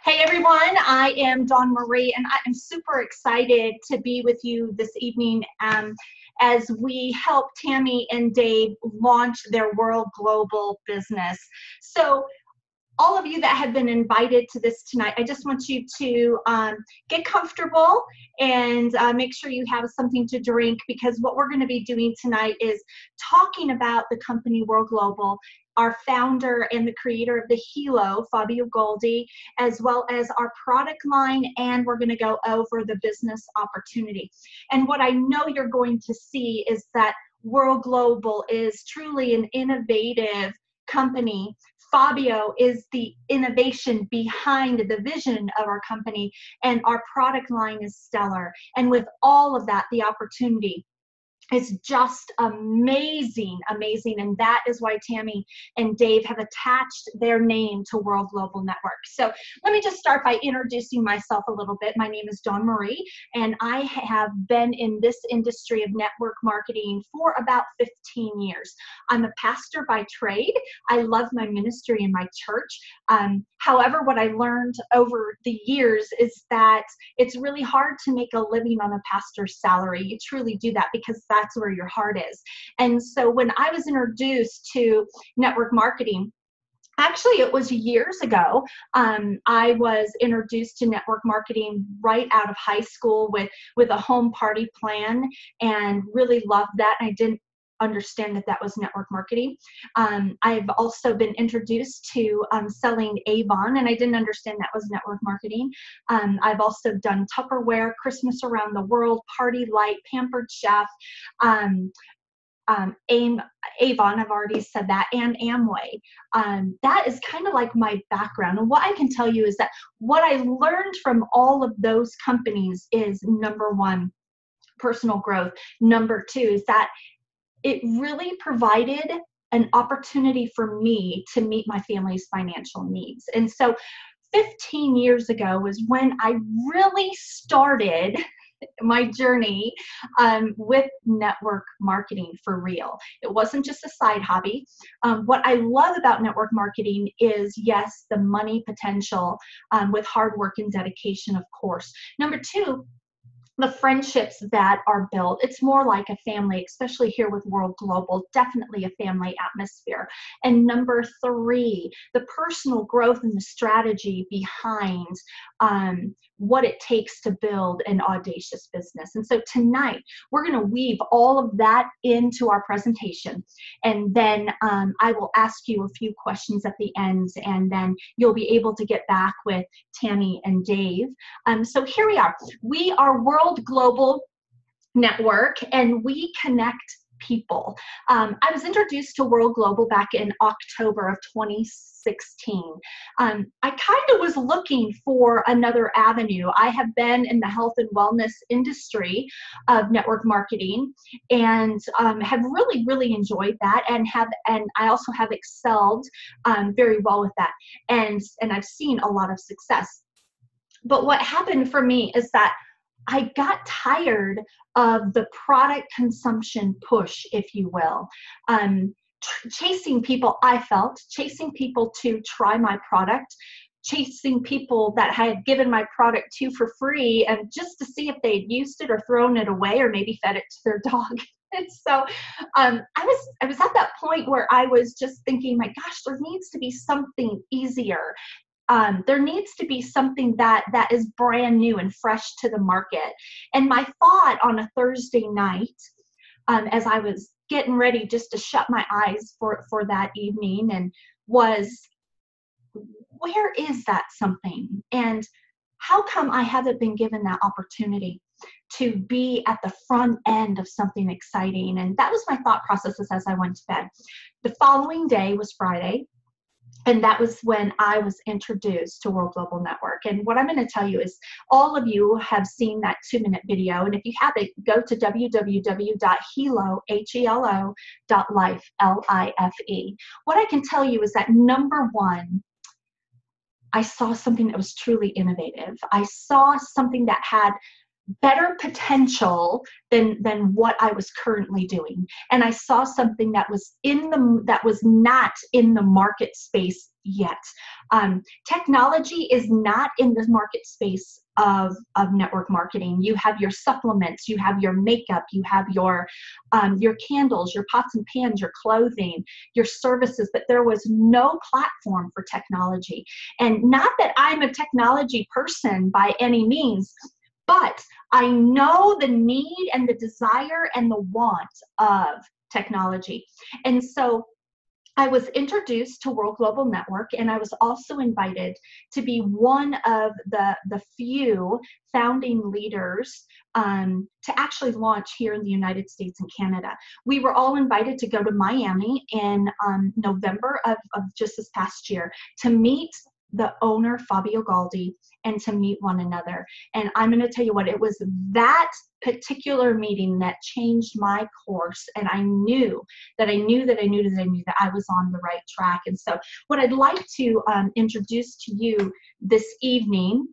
Hey everyone, I am Dawn Marie and I am super excited to be with you this evening as we help Tammy and Dave launch their World Global business. So all of you that have been invited to this tonight, I just want you to get comfortable and make sure you have something to drink, because what we're going to be doing tonight is talking about the company World Global, our founder and the creator of the Hilo, Fabio Goldi, as well as our product line, and we're going to go over the business opportunity. And what I know you're going to see is that World Global is truly an innovative company. Fabio is the innovation behind the vision of our company, and our product line is stellar. And with all of that, the opportunity is just amazing, amazing. And that is why Tammy and Dave have attached their name to World Global Network. So let me just start by introducing myself a little bit. My name is Dawn Marie, and I have been in this industry of network marketing for about 15 years. I'm a pastor by trade. I love my ministry and my church. However, what I learned over the years is that it's really hard to make a living on a pastor's salary. You truly do that because that's where your heart is. And so when I was introduced to network marketing, actually, it was years ago. I was introduced to network marketing right out of high school with a home party plan, and really loved that. I didn't understand that that was network marketing. I've also been introduced to selling Avon, and I didn't understand that was network marketing. I've also done Tupperware, Christmas Around the World, Party Light, Pampered Chef, Avon, I've already said that, and Amway. That is kind of like my background. And what I can tell you is that what I learned from all of those companies is, number one, personal growth. Number two is that it really provided an opportunity for me to meet my family's financial needs. And so 15 years ago was when I really started my journey with network marketing for real. It wasn't just a side hobby. What I love about network marketing is, yes, the money potential with hard work and dedication, of course. Number two, the friendships that are built. It's more like a family, especially here with World Global, definitely a family atmosphere. And number three, the personal growth and the strategy behind what it takes to build an audacious business. And so tonight, we're going to weave all of that into our presentation. And then I will ask you a few questions at the end, and then you'll be able to get back with Tammy and Dave. So here we are. We are World Global Network, and we connect people. I was introduced to World Global back in October of 2016. I kind of was looking for another avenue. I have been in the health and wellness industry of network marketing, and have really, really enjoyed that, and I also have excelled very well with that, and I've seen a lot of success. But what happened for me is that I got tired of the product consumption push, if you will. Chasing people, chasing people to try my product, chasing people that I had given my product to for free, and just to see if they'd used it or thrown it away or maybe fed it to their dog. And so I was at that point where I was just thinking, my gosh, there needs to be something easier. There needs to be something that is brand new and fresh to the market. And my thought on a Thursday night, as I was getting ready just to shut my eyes for that evening, and was, where is that something? And how come I haven't been given that opportunity to be at the front end of something exciting? And that was my thought processes as I went to bed. The following day was Friday. And that was when I was introduced to World Global Network. And what I'm going to tell you is, all of you have seen that 2-minute video. And if you haven't, go to www.helo.life, L-I-F-E. What I can tell you is that, number one, I saw something that was truly innovative. I saw something that had better potential than what I was currently doing. And I saw something that was not in the market space yet. Technology is not in the market space of network marketing. You have your supplements, you have your makeup, you have your candles, your pots and pans, your clothing, your services, but there was no platform for technology. And not that I'm a technology person by any means, but I know the need and the desire and the want of technology. And so I was introduced to World Global Network, and I was also invited to be one of the few founding leaders to actually launch here in the United States and Canada. We were all invited to go to Miami in November of just this past year to meet the owner, Fabio Galdi, and to meet one another. And I'm going to tell you what, it was that particular meeting that changed my course. And I knew that I was on the right track. And so what I'd like to introduce to you this evening,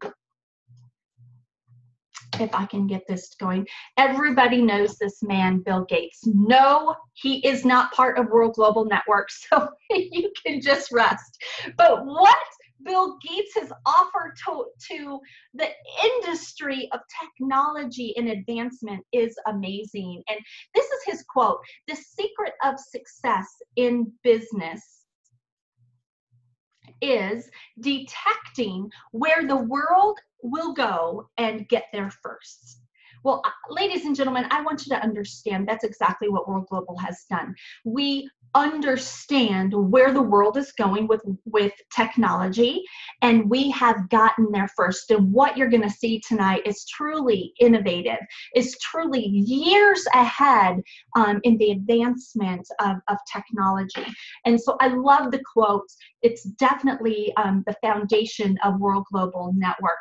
if I can get this going. Everybody knows this man, Bill Gates. No, he is not part of World Global Network, so you can just rest. But what Bill Gates has offered to the industry of technology and advancement is amazing. And this is his quote: "The secret of success in business is detecting where the world will go and get there first." Well, ladies and gentlemen, I want you to understand that's exactly what World Global has done. We understand where the world is going with technology, and we have gotten there first. And what you're going to see tonight is truly innovative, is truly years ahead in the advancement of technology. And so I love the quote. It's definitely the foundation of World Global Network.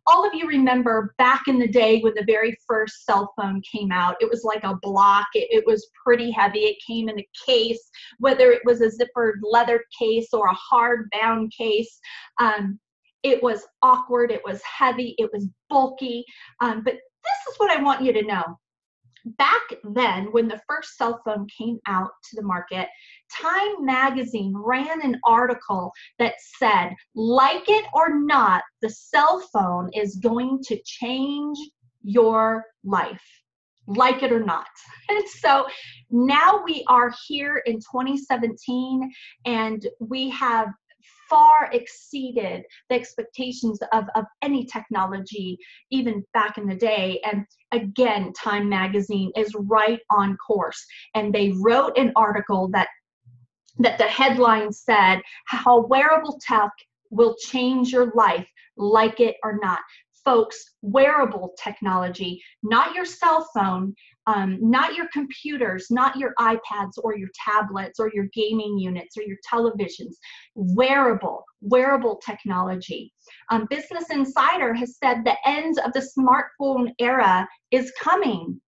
All of you remember back in the day when the very first cell phone came out, it was like a block. It was pretty heavy. It came in a case, whether it was a zippered leather case or a hard-bound case. It was awkward. It was heavy. It was bulky. But this is what I want you to know. Back then, when the first cell phone came out to the market, Time magazine ran an article that said, like it or not, the cell phone is going to change your life. Like it or not. And so now we are here in 2017, and we have far exceeded the expectations of any technology even back in the day. And again, Time magazine is right on course, and they wrote an article that the headline said, "How wearable tech will change your life, like it or not." Folks, wearable technology, not your cell phone, not your computers, not your iPads or your tablets or your gaming units or your televisions. Wearable technology. Business Insider has said the end of the smartphone era is coming.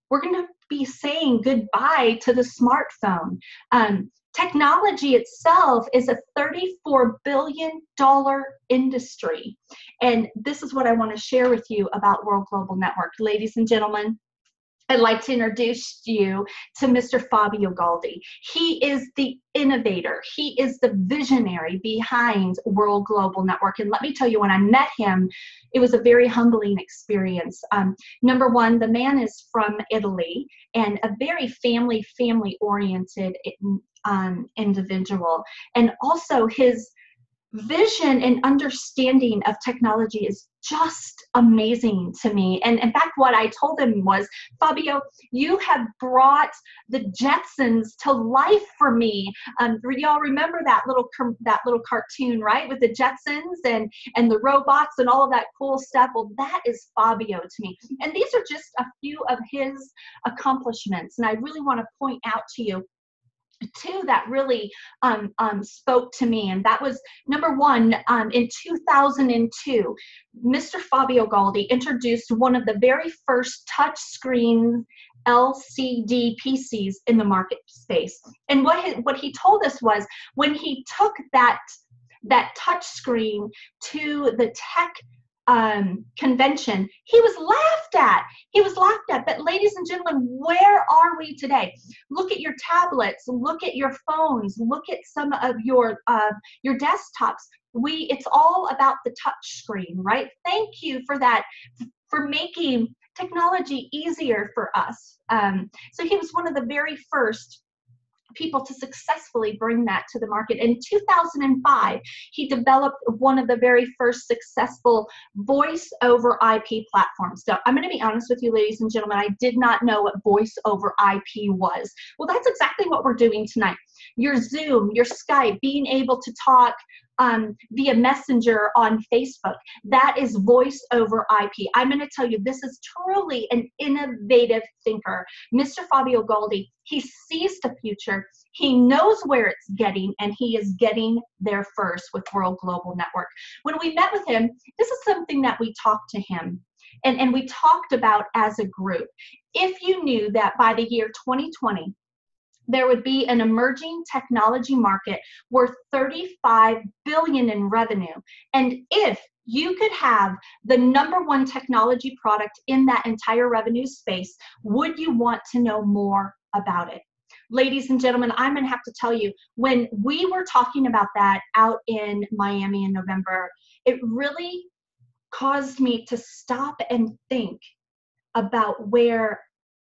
We're going to be saying goodbye to the smartphone. Technology itself is a $34 billion industry. And this is what I want to share with you about World Global Network. Ladies and gentlemen, I'd like to introduce you to Mr. Fabio Galdi. He is the innovator. He is the visionary behind World Global Network. And let me tell you, when I met him, it was a very humbling experience. Number one, the man is from Italy and a very family-oriented individual. And also his vision and understanding of technology is just amazing to me. And in fact, what I told him was, Fabio, you have brought the Jetsons to life for me. Y'all remember that little cartoon, right? With the Jetsons and the robots and all of that cool stuff. Well, that is Fabio to me. And these are just a few of his accomplishments. And I really want to point out to you two that really spoke to me, and that was number one. In 2002, Mr. Fabio Galdi introduced one of the very first touchscreen LCD PCs in the market space. And what he told us was, when he took that touchscreen to the tech convention, he was laughed at. He was laughed at. But ladies and gentlemen, where are we today? Look at your tablets, look at your phones, look at some of your desktops. It's all about the touch screen, right? Thank you for that, for making technology easier for us. So he was one of the very first people to successfully bring that to the market. In 2005, he developed one of the very first successful voice over IP platforms. So I'm going to be honest with you, ladies and gentlemen, I did not know what voice over IP was. Well, that's exactly what we're doing tonight. Your Zoom, your Skype, being able to talk via Messenger on Facebook, that is voice over IP. I'm going to tell you, this is truly an innovative thinker. Mr. Fabio Galdi, he sees the future, he knows where it's getting, and he is getting there first with World Global Network. When we met with him, this is something that we talked to him and we talked about as a group. If you knew that by the year 2020, there would be an emerging technology market worth $35 billion in revenue. And if you could have the #1 technology product in that entire revenue space, would you want to know more about it? Ladies and gentlemen, I'm going to have to tell you, when we were talking about that out in Miami in November, it really caused me to stop and think about where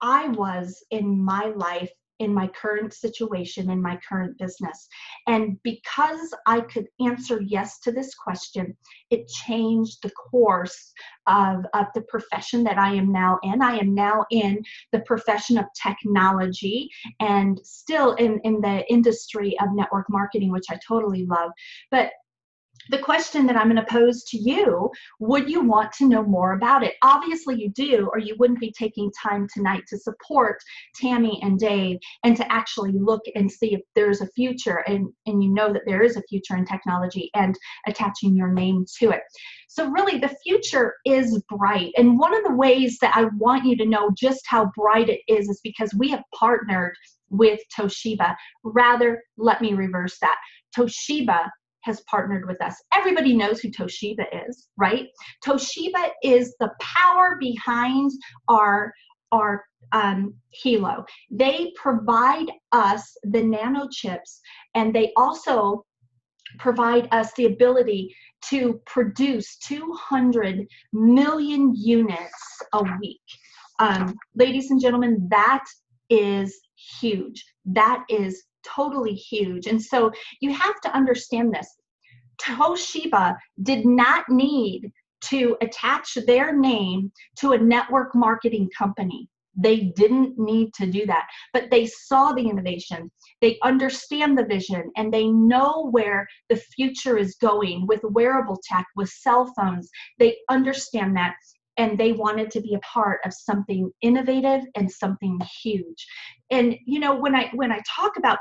I was in my life, in my current situation, in my current business. And because I could answer yes to this question, it changed the course of the profession that I am now in. I am now in the profession of technology and still in the industry of network marketing, which I totally love. But the question that I'm going to pose to you, would you want to know more about it? Obviously you do, or you wouldn't be taking time tonight to support Tammy and Dave and to actually look and see if there's a future, and you know that there is a future in technology and attaching your name to it. So really the future is bright. And one of the ways that I want you to know just how bright it is because we have partnered with Toshiba. Rather, let me reverse that. Toshiba has partnered with us. Everybody knows who Toshiba is, right? Toshiba is the power behind our Hilo. They provide us the nano chips, and they also provide us the ability to produce 200 million units a week. Ladies and gentlemen, that is huge. That is totally huge. And so you have to understand this. Toshiba did not need to attach their name to a network marketing company. They didn't need to do that, but they saw the innovation, they understand the vision, and they know where the future is going with wearable tech, with cell phones. They understand that, and they wanted to be a part of something innovative and something huge. And you know, when I talk about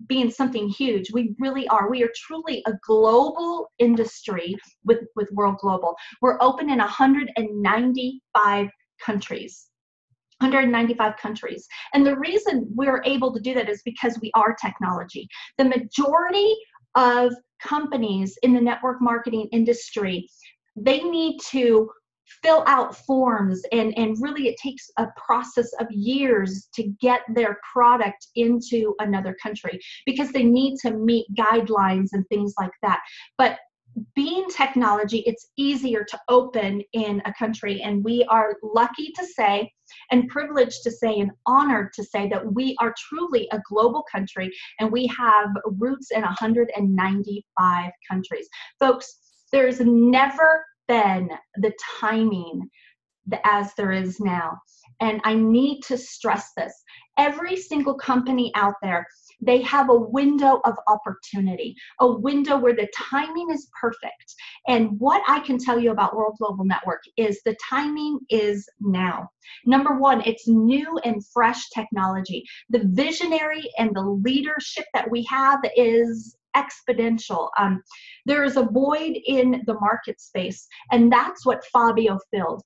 being something huge, we really are. We are truly a global industry with World Global. We're open in 195 countries. 195 countries. And the reason we're able to do that is because we are technology. The majority of companies in the network marketing industry, they need to fill out forms, and really it takes a process of years to get their product into another country because they need to meet guidelines and things like that. But being technology, it's easier to open in a country, and we are lucky to say and privileged to say and honored to say that we are truly a global country, and we have roots in 195 countries. Folks, there's never been the timing as there is now. And I need to stress this. Every single company out there, they have a window of opportunity, a window where the timing is perfect. And what I can tell you about World Global Network is the timing is now. #1, it's new and fresh technology. The visionary and the leadership that we have is exponential. There is a void in the market space, and that's what Fabio filled.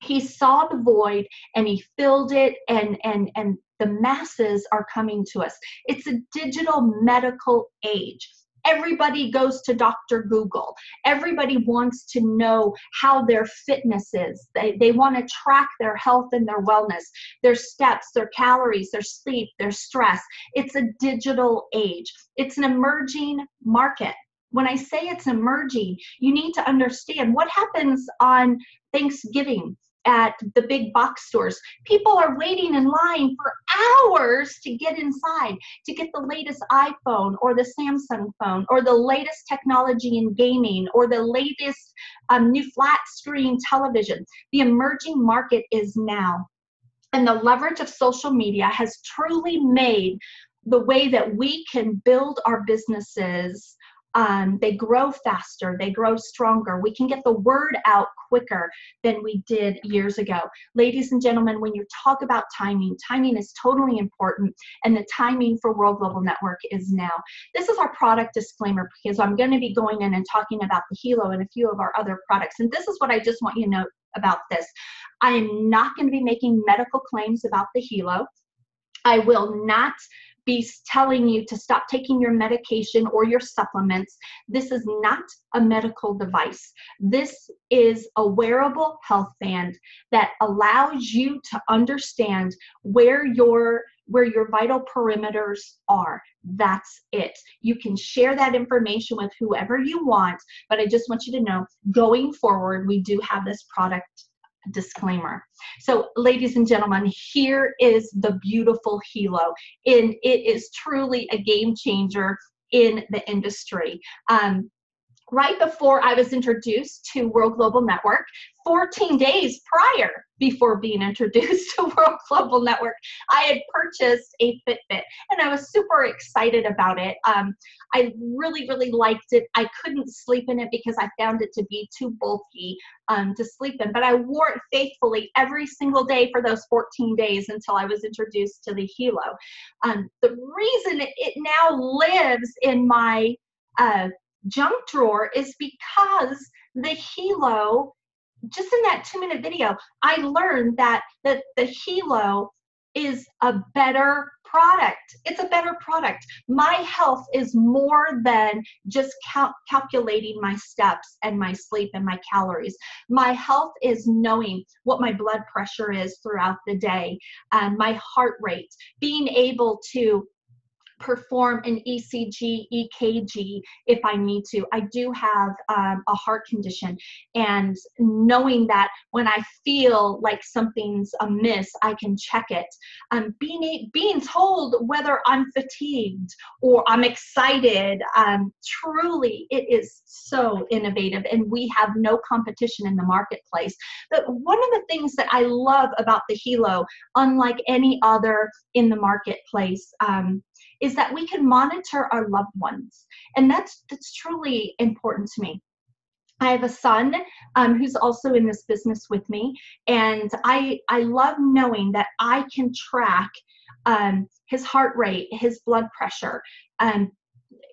He saw the void and he filled it, and the masses are coming to us. It's a digital medical age. Everybody goes to Dr. Google. Everybody wants to know how their fitness is. They want to track their health and their wellness, their steps, their calories, their sleep, their stress. It's a digital age. It's an emerging market. When I say it's emerging, you need to understand what happens on Thanksgiving at the big box stores. People are waiting in line for hours to get inside, to get the latest iPhone or the Samsung phone or the latest technology in gaming or the latest new flat screen television. The emerging market is now. And the leverage of social media has truly made the way that we can build our businesses. They grow faster, they grow stronger. We can get the word out quicker than we did years ago. Ladies and gentlemen, when you talk about timing, timing is totally important, and the timing for World Global Network is now. This is our product disclaimer, because I'm going to be going in and talking about the Helo and a few of our other products. And this is what I just want you to know about this. I am not going to be making medical claims about the Helo. I will not be telling you to stop taking your medication or your supplements. This is not a medical device. This is a wearable health band that allows you to understand where your vital perimeters are. That's it. You can share that information with whoever you want, but I just want you to know, going forward, we do have this product disclaimer. So ladies and gentlemen, here is the beautiful Helo, and it is truly a game changer in the industry. Right before I was introduced to World Global Network, 14 days prior before being introduced to World Global Network, I had purchased a Fitbit, and I was super excited about it. I really, really liked it. I couldn't sleep in it because I found it to be too bulky to sleep in, but I wore it faithfully every single day for those 14 days until I was introduced to the Helo. The reason it now lives in my junk drawer is because the Helo, just in that 2-minute video, I learned that the Helo is a better product. It's a better product. My health is more than just calculating my steps and my sleep and my calories. My health is knowing what my blood pressure is throughout the day, my heart rate, being able to perform an ECG, EKG if I need to. I do have a heart condition, and knowing that when I feel like something's amiss, I can check it. Being told whether I'm fatigued or I'm excited, truly it is so innovative, and we have no competition in the marketplace. But one of the things that I love about the Helo, unlike any other in the marketplace, is that we can monitor our loved ones. And that's truly important to me. I have a son who's also in this business with me, and I love knowing that I can track his heart rate, his blood pressure.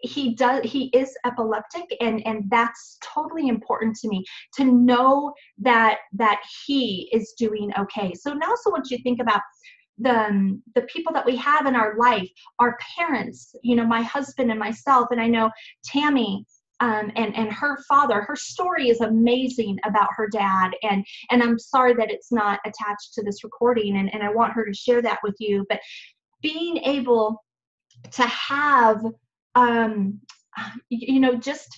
He is epileptic, and that's totally important to me, to know that he is doing okay. So now, also want you to think about the people that we have in our life, our parents, my husband and myself, and I know Tammy and her father. Her story is amazing about her dad, and I'm sorry that it's not attached to this recording, and I want her to share that with you. But being able to have just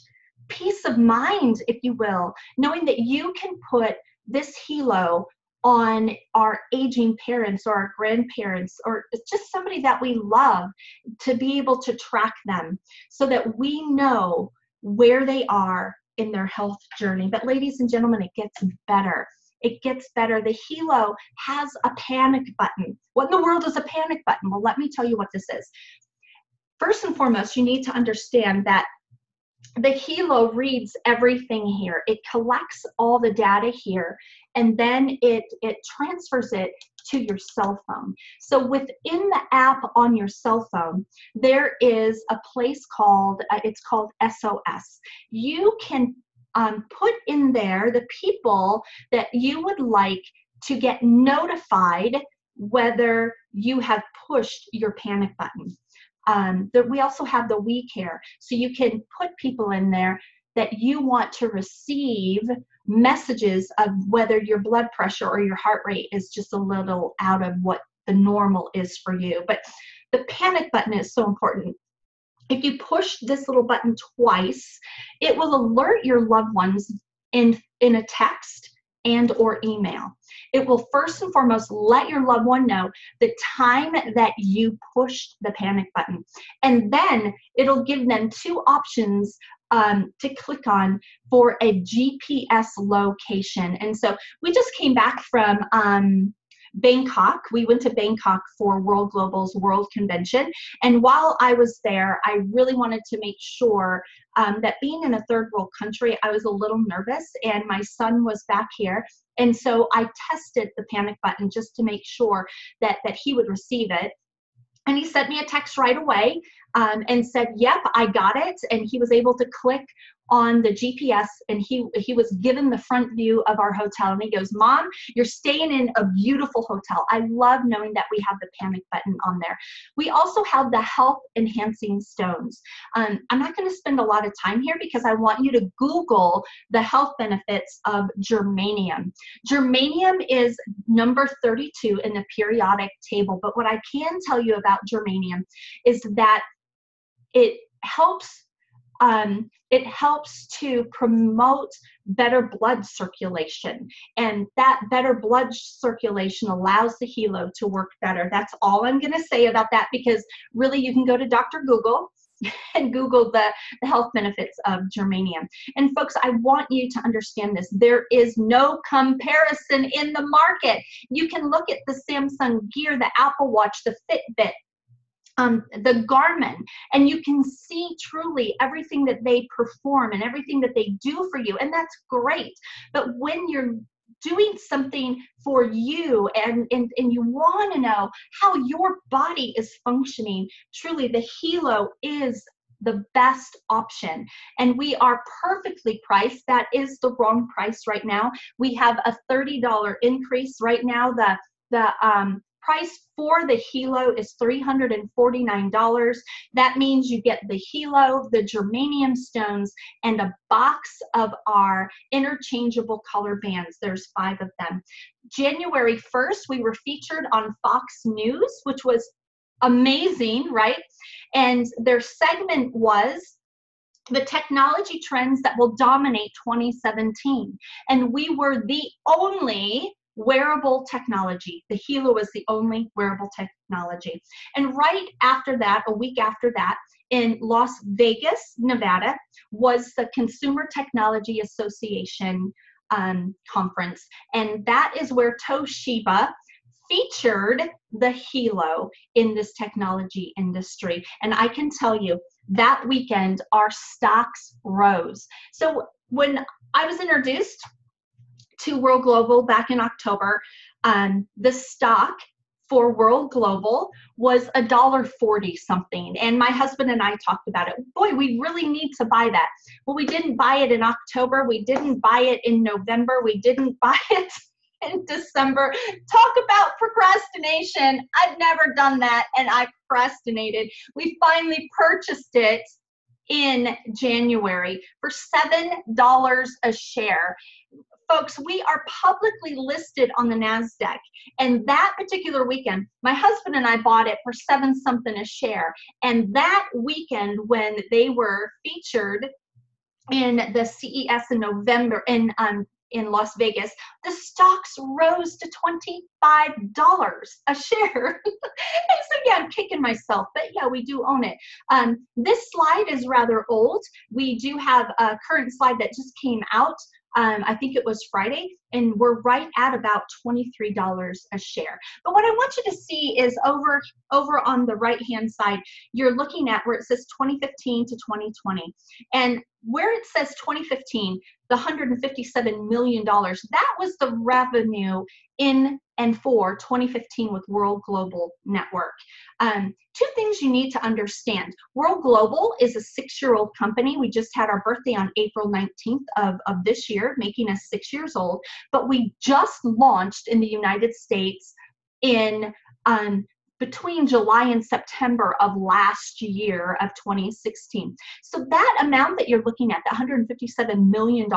peace of mind, if you will, knowing that you can put this Helo on our aging parents or our grandparents, or just somebody that we love, to be able to track them so that we know where they are in their health journey. But ladies and gentlemen, it gets better. It gets better. The Helo has a panic button. What in the world is a panic button? Well, let me tell you what this is. First and foremost, you need to understand that the Helo reads everything here. It collects all the data here, and then it transfers it to your cell phone. So within the app on your cell phone, there is a place called, it's called SOS. You can put in there the people that you would like to get notified whether you have pushed your panic button. We also have the We Care. So you can put people in there that you want to receive messages of whether your blood pressure or your heart rate is just a little out of what the normal is for you. But the panic button is so important. If you push this little button twice, it will alert your loved ones in a text and or email. It will first and foremost let your loved one know the time that you pushed the panic button. And then it'll give them two options to click on for a GPS location. And so we just came back from Bangkok. We went to Bangkok for World Global's World Convention. And while I was there, I really wanted to make sure that being in a third world country, I was a little nervous, and my son was back here. And so I tested the panic button just to make sure that he would receive it. And he sent me a text right away and said, yep, I got it. And he was able to click on the GPS, and he was given the front view of our hotel. And he goes, Mom, you're staying in a beautiful hotel. I love knowing that we have the panic button on there. We also have the health enhancing stones. I'm not going to spend a lot of time here because I want you to Google the health benefits of germanium. Germanium is number 32 in the periodic table. But what I can tell you about germanium is that it helps to promote better blood circulation, and that better blood circulation allows the helo to work better. That's all I'm going to say about that, because really you can go to Dr. Google and Google the health benefits of germanium. And folks, I want you to understand this. There is no comparison in the market. You can look at the Samsung Gear, the Apple Watch, the Fitbit, the Garmin, and you can see truly everything that they perform and everything that they do for you, and that's great. But when you're doing something for you and you want to know how your body is functioning, truly the helo is the best option. And we are perfectly priced. That is the wrong price right now. We have a $30 increase right now. The price for the helo is $349. That means you get the helo, the germanium stones, and a box of our interchangeable color bands. There's 5 of them. January 1st, we were featured on Fox News, which was amazing, right? And their segment was the technology trends that will dominate 2017. And we were the only wearable technology. The helo was the only wearable technology. And right after that, a week after that, in Las Vegas, Nevada, was the Consumer Technology Association conference. And that is where Toshiba featured the helo in this technology industry. And I can tell you, that weekend, our stocks rose. So when I was introduced to World Global back in October, the stock for World Global was $1.40 something. And my husband and I talked about it. Boy, we really need to buy that. Well, we didn't buy it in October. We didn't buy it in November. We didn't buy it in December. Talk about procrastination. I've never done that, and I procrastinated. We finally purchased it in January for $7 a share. Folks, we are publicly listed on the NASDAQ, and that particular weekend, my husband and I bought it for $7 something a share. And that weekend, when they were featured in the CES in November in Las Vegas, the stocks rose to $25 a share. And so yeah, I'm kicking myself, but yeah, we do own it. This slide is rather old. We do have a current slide that just came out. I think it was Friday, and we're right at about $23 a share. But what I want you to see is over on the right-hand side, you're looking at where it says 2015 to 2020. And where it says 2015, the $157 million, that was the revenue in and for 2015 with World Global Network. 2 things you need to understand. World Global is a 6-year-old company. We just had our birthday on April 19th of this year, making us 6 years old. But we just launched in the United States in between July and September of last year of 2016. So that amount that you're looking at, the $157 million,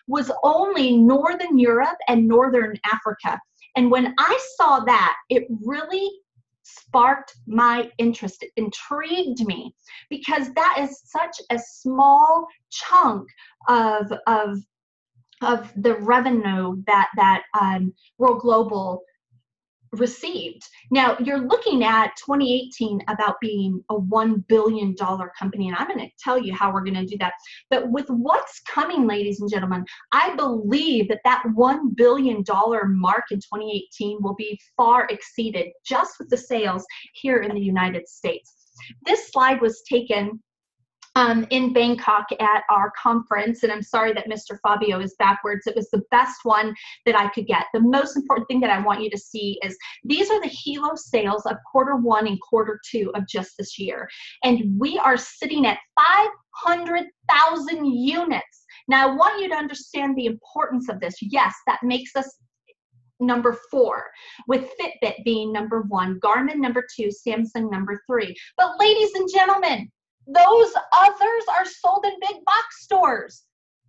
was only Northern Europe and Northern Africa. And when I saw that, it really sparked my interest. It intrigued me because that is such a small chunk of the revenue that World Global received. Now, you're looking at 2018 about being a $1 billion company, and I'm going to tell you how we're going to do that. But with what's coming, ladies and gentlemen, I believe that $1 billion mark in 2018 will be far exceeded just with the sales here in the United States. This slide was taken in Bangkok at our conference, and I'm sorry that Mr. Fabio is backwards. It was the best one that I could get. The most important thing that I want you to see is these are the Hilo sales of Q1 and Q2 of just this year, and we are sitting at 500,000 units. Now, I want you to understand the importance of this. Yes, that makes us number 4, with Fitbit being number 1, Garmin number 2, Samsung number 3. But ladies and gentlemen, those others are sold in big box stores.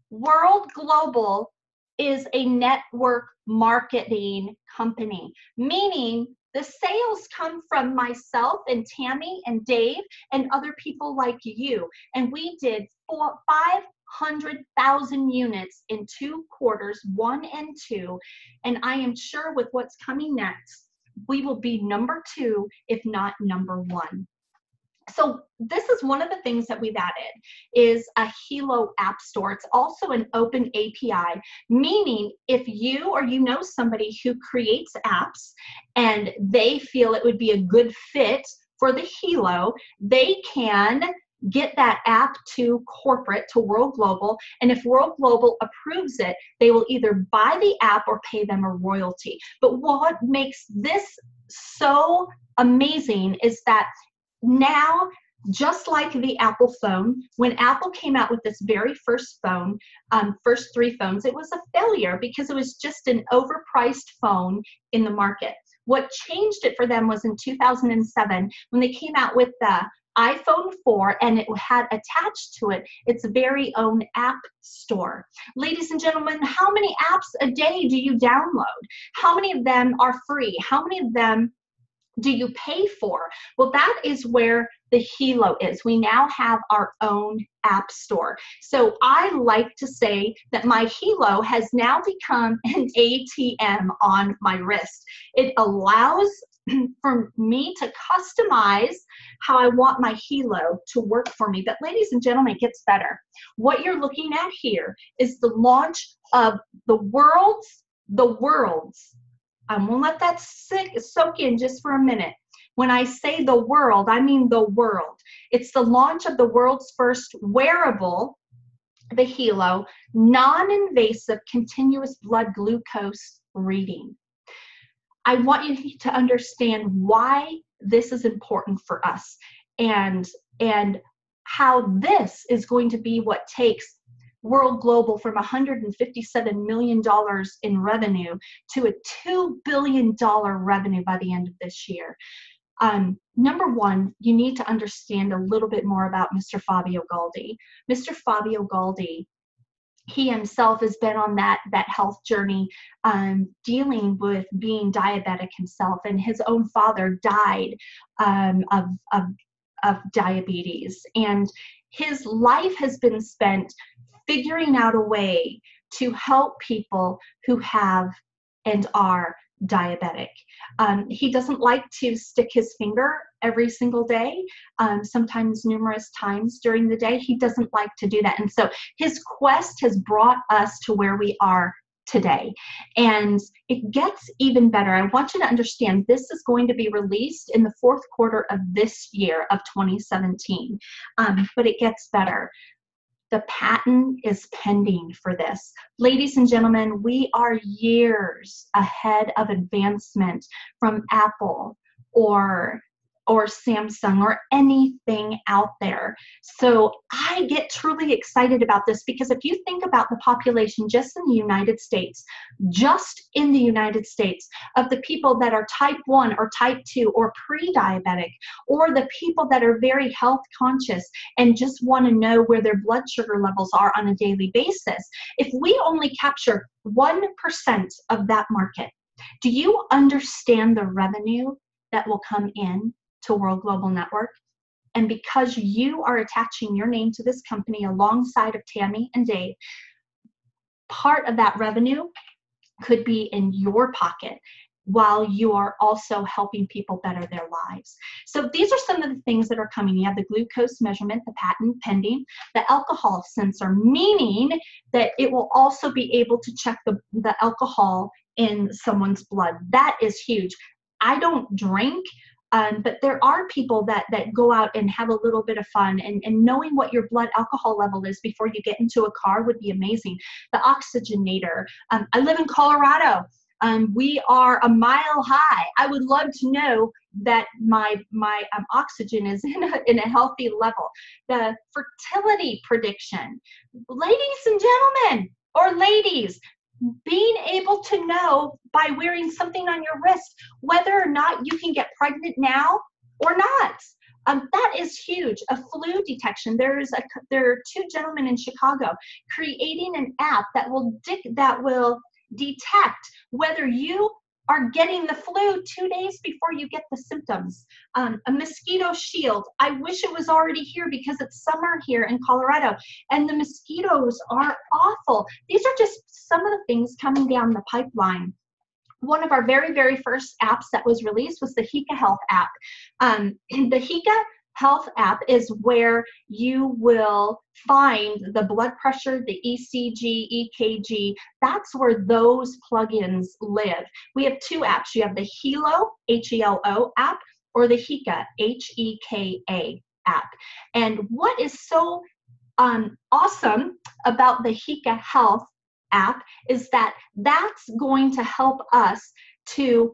World Global is a network marketing company, meaning the sales come from myself and Tammy and Dave and other people like you. And we did 500,000 units in 2 quarters, 1 and 2. And I am sure with what's coming next, we will be number 2, if not number 1. So this is one of the things that we've added is a Hilo app store. It's also an open API, meaning if you or you know somebody who creates apps and they feel it would be a good fit for the Hilo, they can get that app to corporate, to World Global, and if World Global approves it, they will either buy the app or pay them a royalty. But what makes this so amazing is that now, just like the Apple phone, when Apple came out with this very first phone, first 3 phones, it was a failure because it was just an overpriced phone in the market. What changed it for them was in 2007 when they came out with the iPhone 4, and it had attached to it its very own app store. Ladies and gentlemen, how many apps a day do you download? How many of them are free? How many of them do you pay for? Well, that is where the Hilo is. We now have our own app store. So I like to say that my Hilo has now become an ATM on my wrist. It allows for me to customize how I want my Hilo to work for me. But ladies and gentlemen, it gets better. What you're looking at here is the launch of the world's, I'm gonna let that soak in just for a minute. When I say the world, I mean the world. It's the launch of the world's first wearable, the Hilo, non-invasive continuous blood glucose reading. I want you to understand why this is important for us and how this is going to be what takes World Global from $157 million in revenue to a $2 billion revenue by the end of this year. Number 1, you need to understand a little bit more about Mr. Fabio Galdi. Mr. Fabio Galdi, he himself has been on that health journey, dealing with being diabetic himself, and his own father died of diabetes, and his life has been spent figuring out a way to help people who have and are diabetic. He doesn't like to stick his finger every single day, sometimes numerous times during the day. He doesn't like to do that. And so his quest has brought us to where we are today. And it gets even better. I want you to understand this is going to be released in the 4th quarter of this year of 2017. But it gets better. The patent is pending for this. Ladies and gentlemen, we are years ahead of advancement from Apple or or Samsung or anything out there. So I get truly excited about this because if you think about the population just in the United States, of the people that are type 1 or type 2 or pre-diabetic, or the people that are very health conscious and just want to know where their blood sugar levels are on a daily basis, if we only capture 1% of that market, do you understand the revenue that will come in to World Global Network? And because you are attaching your name to this company alongside of Tammy and Dave, part of that revenue could be in your pocket while you are also helping people better their lives. So these are some of the things that are coming. You have the glucose measurement, the patent pending, the alcohol sensor, meaning that it will also be able to check the alcohol in someone's blood. That is huge. I don't drink, but there are people that go out and have a little bit of fun, and knowing what your blood alcohol level is before you get into a car would be amazing. The oxygenator. I live in Colorado. We are a mile high. I would love to know that my oxygen is in a healthy level. The fertility prediction. Ladies and gentlemen, or ladies, being able to know by wearing something on your wrist whether or not you can get pregnant now or not. That is huge. A flu detection. There are 2 gentlemen in Chicago creating an app that will detect whether you are getting the flu 2 days before you get the symptoms. A mosquito shield. I wish it was already here because it's summer here in Colorado and the mosquitoes are awful. These are just some of the things coming down the pipeline. One of our very, very first apps that was released was the Hika Health app. The Hika Health app is where you will find the blood pressure, the ECG, EKG. That's where those plugins live. We have 2 apps. You have the Helo, H-E-L-O app, or the Hika, H-E-K-A app. And what is so awesome about the Hika Health app is that that's going to help us to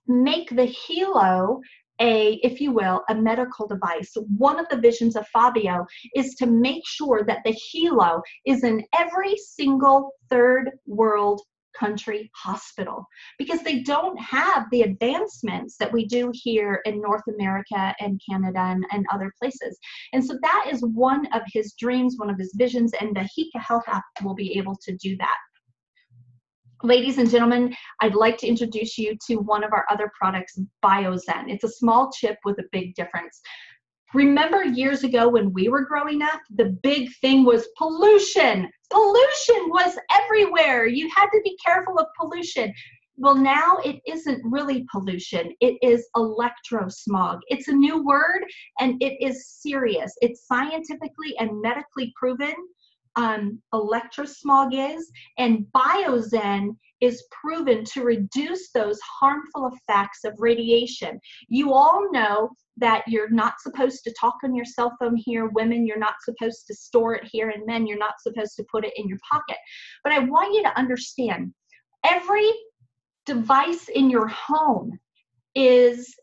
make the Helo if you will, a medical device. One of the visions of Fabio is to make sure that the Helo is in every single third world country hospital because they don't have the advancements that we do here in North America and Canada and other places. And so that is one of his dreams, one of his visions, and the Hika Health app will be able to do that. Ladies and gentlemen, I'd like to introduce you to one of our other products, BioZen. It's a small chip with a big difference. Remember years ago when we were growing up, the big thing was pollution. Pollution was everywhere. You had to be careful of pollution. Well, now it isn't really pollution. It is electrosmog. It's a new word and it is serious. It's scientifically and medically proven. Electrosmog is, and BioZen is proven to reduce those harmful effects of radiation. You all know that you're not supposed to talk on your cell phone here. Women, you're not supposed to store it here, and men, you're not supposed to put it in your pocket. But I want you to understand, every device in your home is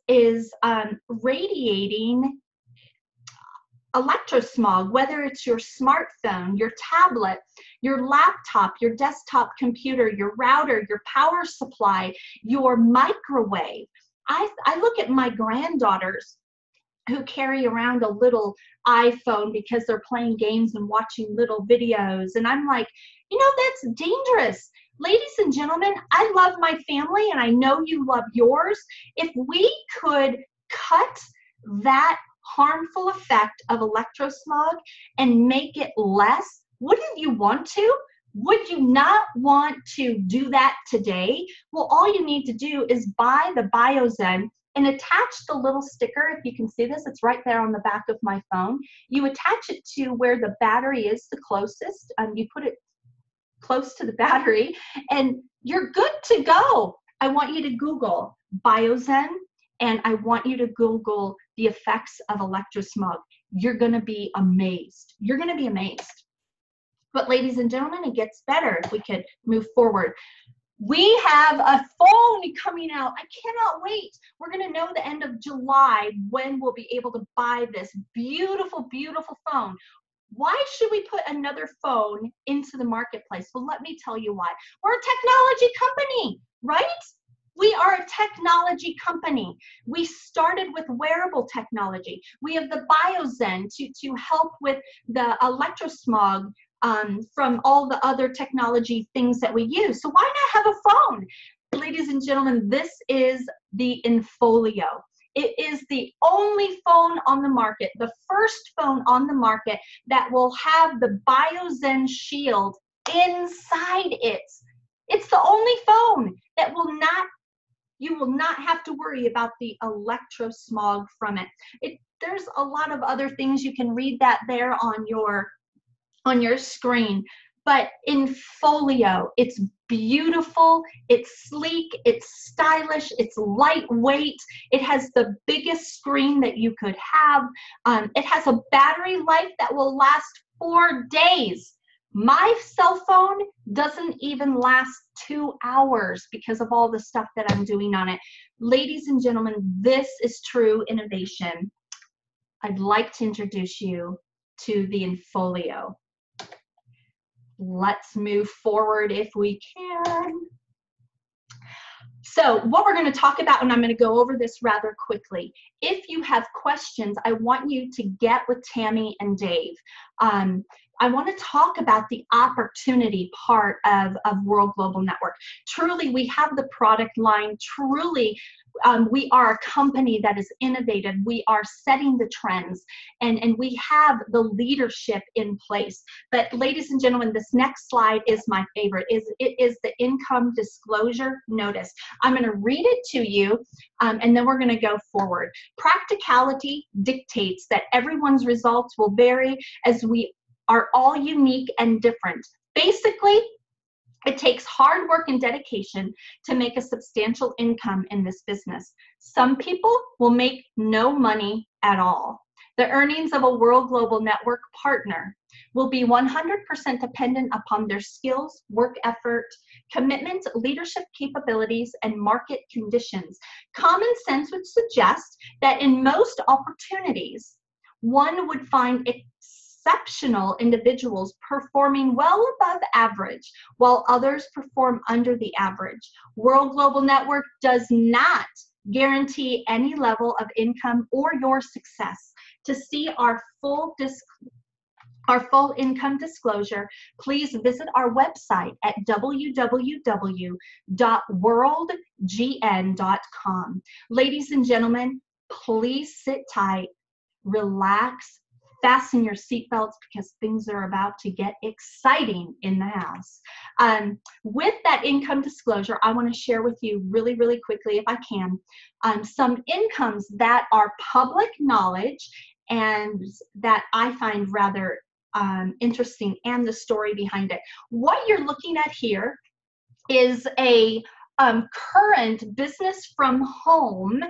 radiating electrosmog, whether it's your smartphone, your tablet, your laptop, your desktop computer, your router, your power supply, your microwave. I look at my granddaughters who carry around a little iPhone because they're playing games and watching little videos, and I'm like, you know, that's dangerous. Ladies and gentlemen, I love my family and I know you love yours. If we could cut that harmful effect of electrosmog and make it less, wouldn't you want to? Would you not want to do that today? Well, all you need to do is buy the BioZen and attach the little sticker. If you can see this, it's right there on the back of my phone. You attach it to where the battery is the closest. You put it close to the battery and you're good to go. I want you to Google BioZen and I want you to Google the effects of electrosmog. You're going to be amazed. You're going to be amazed. But ladies and gentlemen, it gets better if we could move forward. We have a phone coming out. I cannot wait. We're going to know the end of July when we'll be able to buy this beautiful, beautiful phone. Why should we put another phone into the marketplace? Well, let me tell you why. We're a technology company, right? We are a technology company. We started with wearable technology. We have the BioZen to help with the electrosmog from all the other technology things that we use. So why not have a phone? Ladies and gentlemen, this is the Infolio. It is the only phone on the market, the first phone on the market that will have the BioZen shield inside it. It's the only phone that you will not have to worry about the electrosmog from it. There's a lot of other things. You can read that there on your screen. But Infolio, it's beautiful, it's sleek, it's stylish, it's lightweight, it has the biggest screen that you could have. It has a battery life that will last 4 days. My cell phone doesn't even last 2 hours because of all the stuff that I'm doing on it. Ladies and gentlemen, this is true innovation. I'd like to introduce you to the Infolio. Let's move forward if we can. So what we're going to talk about, and I'm going to go over this rather quickly. If you have questions, I want you to get with Tammy and Dave. I want to talk about the opportunity part of World Global Network. Truly, we have the product line. Truly, we are a company that is innovative. We are setting the trends, and we have the leadership in place. But ladies and gentlemen, this next slide is my favorite. It is the income disclosure notice. I'm going to read it to you, and then we're going to go forward. Practicality dictates that everyone's results will vary, as we are all unique and different. Basically, it takes hard work and dedication to make a substantial income in this business. Some people will make no money at all. The earnings of a World Global Network partner will be 100% dependent upon their skills, work effort, commitment, leadership capabilities, and market conditions. Common sense would suggest that in most opportunities, one would find exceptional individuals performing well above average, while others perform under the average. World Global Network does not guarantee any level of income or your success. To see our full income disclosure, please visit our website at www.worldgn.com. Ladies and gentlemen, please sit tight, relax, fasten your seatbelts, because things are about to get exciting in the house. With that income disclosure, I want to share with you really, really quickly, if I can, some incomes that are public knowledge and that I find rather interesting, and the story behind it. What you're looking at here is a current business from home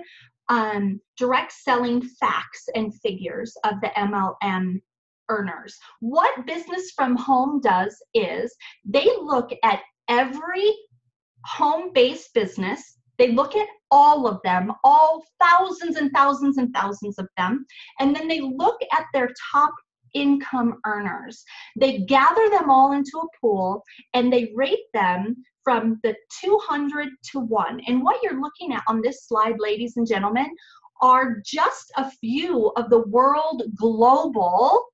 direct selling facts and figures of the MLM earners. What Business from Home does is they look at every home-based business. They look at all of them, all thousands and thousands and thousands of them, and then they look at their top income earners. They gather them all into a pool and they rate them from the 200 to 1. And what you're looking at on this slide, ladies and gentlemen, are just a few of the world global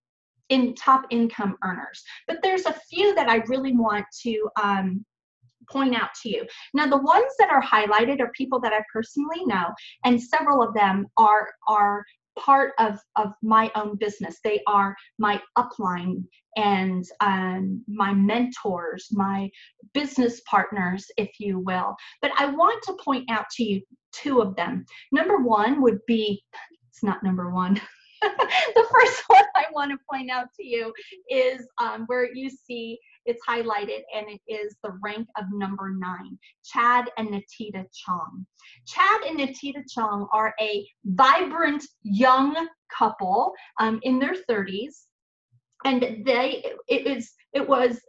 top income earners. But there's a few that I really want to point out to you. Now, the ones that are highlighted are people that I personally know, and several of them are part of my own business. They are my upline and my mentors, my business partners, if you will. But I want to point out to you two of them. Number one would be, it's not number one. The first one I want to point out to you is where you see it's highlighted, and it is the rank of number 9, Chad and Natita Chong. Chad and Natita Chong are a vibrant young couple in their 30s, and it was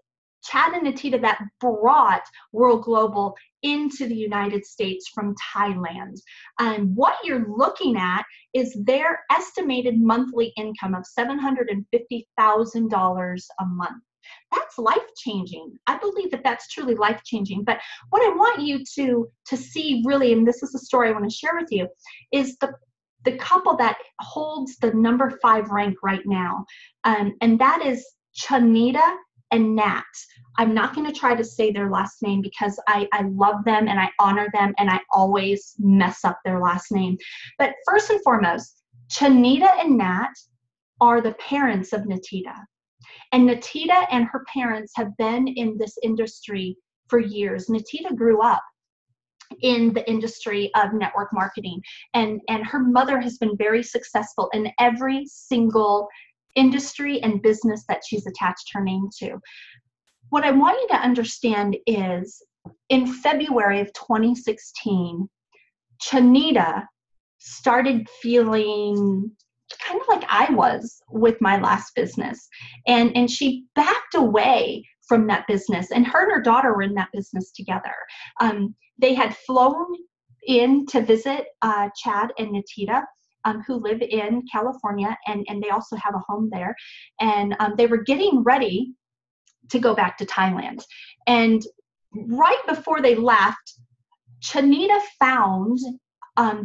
Chad and Natita that brought World Global into the United States from Thailand. And what you're looking at is their estimated monthly income of $750,000 a month. That's life-changing. I believe that that's truly life-changing. But what I want you to see really, and this is a story I want to share with you, is the couple that holds the number 5 rank right now. And that is Chanita and Nat. I'm not going to try to say their last name because I love them and I honor them, and I always mess up their last name. But first and foremost, Chanita and Nat are the parents of Natita. And Natita and her parents have been in this industry for years. Natita grew up in the industry of network marketing, and her mother has been very successful in every single industry and business that she's attached her name to. What I want you to understand is in February of 2016, Chanita started feeling kind of like I was with my last business. And she backed away from that business, and her daughter were in that business together. They had flown in to visit Chad and Natita, who live in California, and they also have a home there. And they were getting ready to go back to Thailand. And right before they left, Chanita found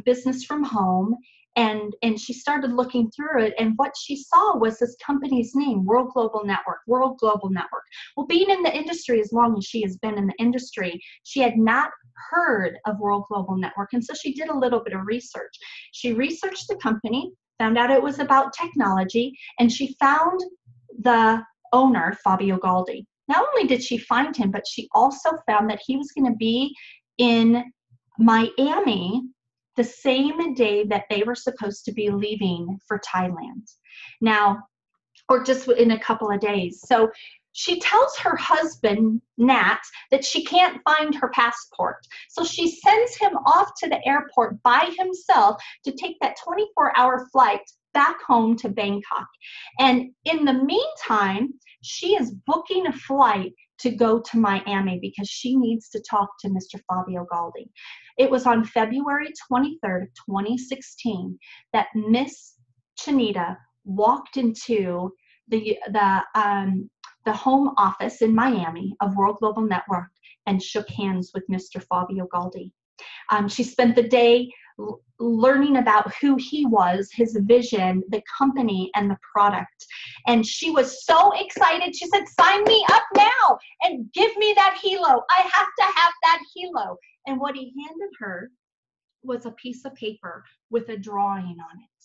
business from home, and she started looking through it, and what she saw was this company's name, World Global Network, World Global Network. Well, being in the industry as long as she has been in the industry, she had not heard of World Global Network, and so she did a little bit of research. She researched the company, found out it was about technology, and she found the owner, Fabio Galdi. Not only did she find him, but she also found that he was going to be in Miami the same day that they were supposed to be leaving for Thailand. Now, or just in a couple of days. So she tells her husband, Nat, that she can't find her passport. So she sends him off to the airport by himself to take that 24-hour flight back home to Bangkok. And in the meantime, she is booking a flight to go to Miami because she needs to talk to Mr. Fabio Galdi. It was on February 23rd, 2016 that Miss Chanita walked into the home office in Miami of World Global Network and shook hands with Mr. Fabio Galdi. She spent the day learning about who he was, his vision, the company, and the product. And she was so excited. She said, "Sign me up now and give me that helo. I have to have that helo." And what he handed her was a piece of paper with a drawing on it.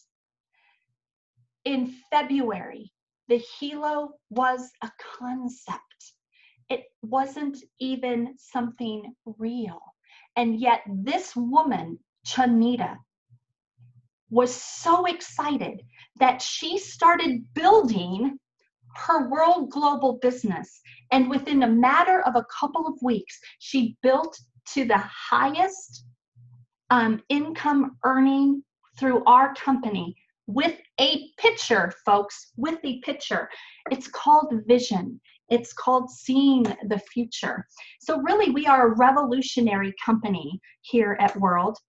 In February, the helo was a concept. It wasn't even something real. And yet this woman, Chanita, was so excited that she started building her World Global business. And within a matter of a couple of weeks, she built to the highest income earning through our company with a picture, folks, with a picture. It's called vision. It's called seeing the future. So really, we are a revolutionary company here at World.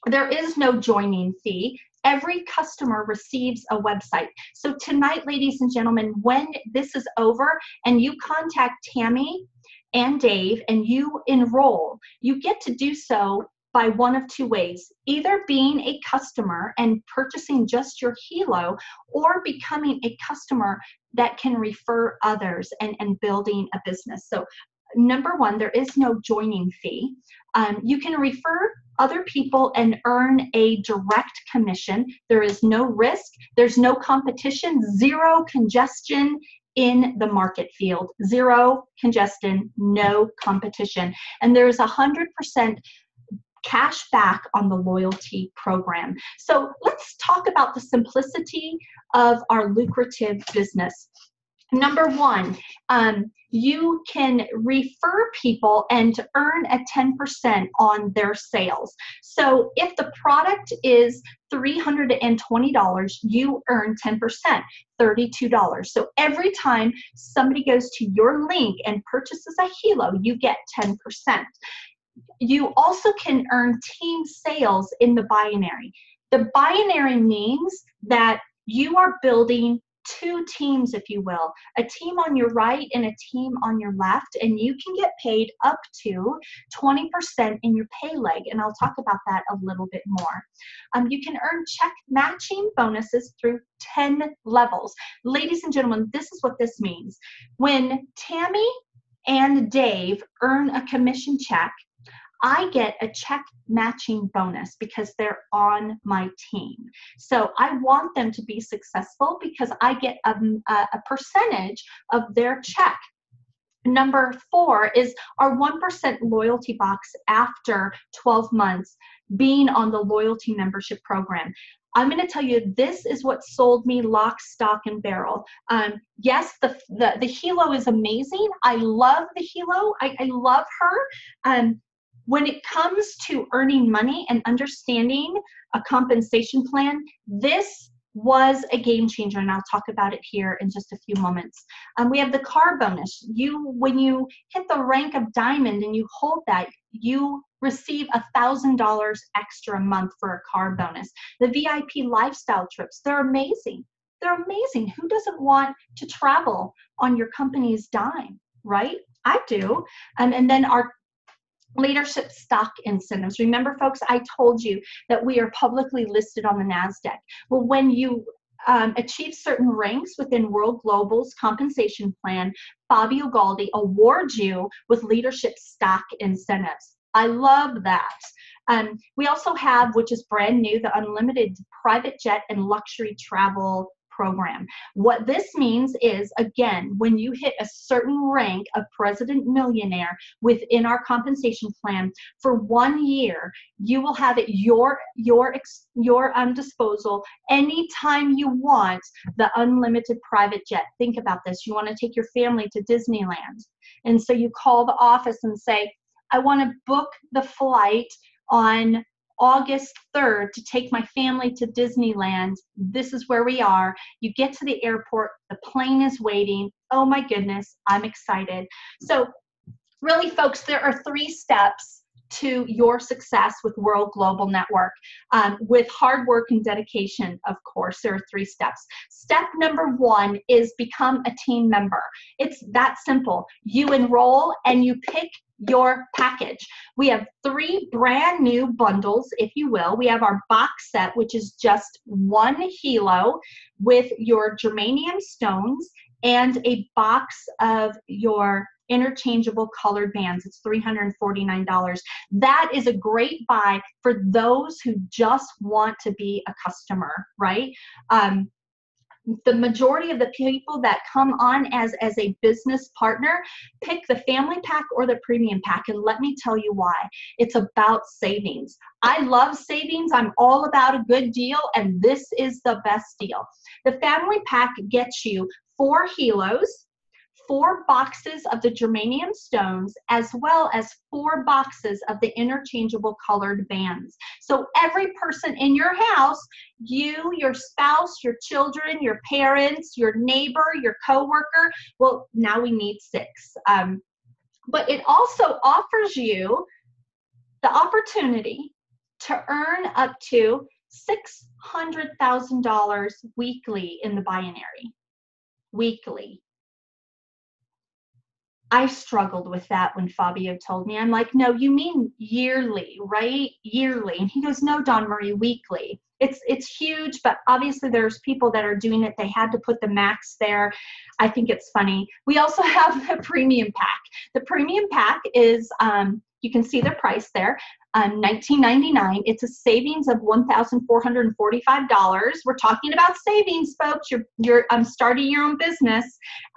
There is no joining fee. Every customer receives a website. So tonight, ladies and gentlemen, when this is over and you contact Tammy and Dave and you enroll, you get to do so by one of two ways: either being a customer and purchasing just your helo, or becoming a customer that can refer others and building a business. So number one, there is no joining fee. You can refer other people and earn a direct commission. There is no risk. There's no competition, zero congestion in the market field, zero congestion, no competition. And there's 100% cash back on the loyalty program. So let's talk about the simplicity of our lucrative business. Number one, you can refer people and earn a 10% on their sales. So if the product is $320, you earn 10%, $32. So every time somebody goes to your link and purchases a Hilo, you get 10%. You also can earn team sales in the binary. The binary means that you are building two teams, if you will, a team on your right and a team on your left, and you can get paid up to 20% in your pay leg, and I'll talk about that a little bit more. You can earn check matching bonuses through 10 levels. Ladies and gentlemen, this is what this means. When Tammy and Dave earn a commission check, I get a check matching bonus because they're on my team. So I want them to be successful because I get a percentage of their check. Number 4 is our 1% loyalty box after 12 months being on the loyalty membership program. I'm going to tell you, this is what sold me lock, stock, and barrel. Yes, the Hilo is amazing. I love the Hilo. I love her. When it comes to earning money and understanding a compensation plan, this was a game changer, and I'll talk about it here in just a few moments. We have the car bonus. When you hit the rank of diamond and you hold that, you receive $1,000 extra a month for a car bonus. The VIP lifestyle trips, they're amazing. They're amazing. Who doesn't want to travel on your company's dime, right? I do. And then our leadership stock incentives. Remember, folks, I told you that we are publicly listed on the NASDAQ. Well, when you achieve certain ranks within World Global's compensation plan, Fabio Galdi awards you with leadership stock incentives. I love that. We also have, which is brand new, the unlimited private jet and luxury travel program. What this means is, again, when you hit a certain rank of president millionaire within our compensation plan, for 1 year, you will have at your disposal anytime you want the unlimited private jet. Think about this. You want to take your family to Disneyland. And so you call the office and say, I want to book the flight on August 3rd to take my family to Disneyland. This is where we are. You get to the airport, the plane is waiting. Oh my goodness, I'm excited. So really, folks, there are 3 steps to your success with World Global Network. With hard work and dedication, of course, there are 3 steps. Step number 1 is become a team member. It's that simple. You enroll and you pick your package. We have 3 brand new bundles, if you will. We have our box set, which is just 1 Hilo with your germanium stones and a box of your interchangeable colored bands. It's $349. That is a great buy for those who just want to be a customer, right? The majority of the people that come on as a business partner pick the family pack or the premium pack, and let me tell you why. It's about savings. I love savings. I'm all about a good deal, and this is the best deal. The family pack gets you 4 Hilos, 4 boxes of the germanium stones, as well as 4 boxes of the interchangeable colored bands. So every person in your house, you, your spouse, your children, your parents, your neighbor, your coworker, well, now we need 6. But it also offers you the opportunity to earn up to $600,000 weekly in the binary. Weekly. I struggled with that when Fabio told me. I'm like, no, you mean yearly, right? Yearly. And he goes, no, Dawn Marie, weekly. It's huge, but obviously there's people that are doing it. They had to put the max there. I think it's funny. We also have the premium pack. The premium pack is, you can see the price there, $19.99. It's a savings of $1,445. We're talking about savings, folks. You're starting your own business.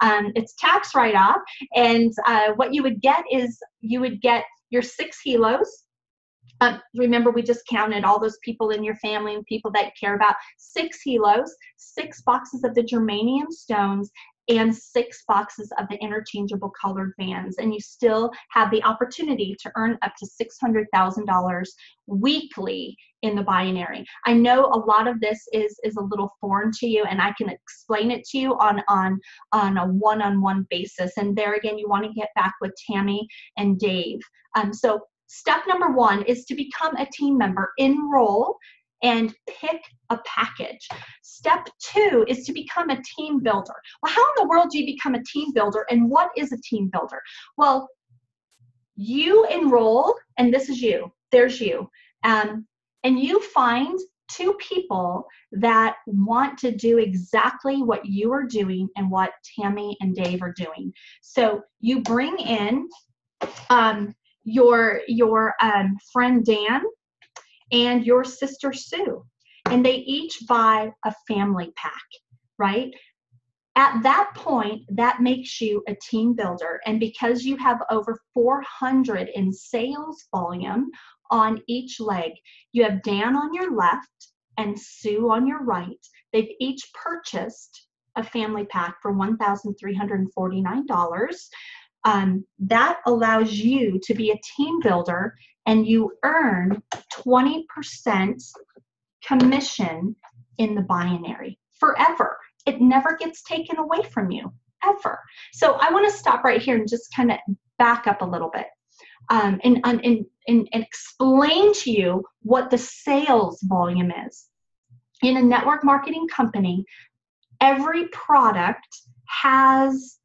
It's tax write-off, and what you would get is you would get your 6 Hilos. Remember, we just counted all those people in your family and people that you care about. 6 Hilos, 6 boxes of the germanium stones, and 6 boxes of the interchangeable colored vans, and you still have the opportunity to earn up to $600,000 weekly in the binary. I know a lot of this is a little foreign to you, and I can explain it to you on a one-on-one basis. And there again, you want to get back with Tammy and Dave. So step number 1 is to become a team member. Enroll and pick a package. Step 2 is to become a team builder. Well, how in the world do you become a team builder, and what is a team builder? Well, you enroll, and this is you. There's you. And you find 2 people that want to do exactly what you are doing and what Tammy and Dave are doing. So you bring in your friend Dan and your sister Sue, and they each buy a family pack, right? At that point, that makes you a team builder. And because you have over 400 in sales volume on each leg, you have Dan on your left and Sue on your right. They've each purchased a family pack for $1,349. That allows you to be a team builder, and you earn 20% commission in the binary forever. It never gets taken away from you, ever. So I want to stop right here and just kind of back up a little bit and explain to you what the sales volume is. In a network marketing company, every product has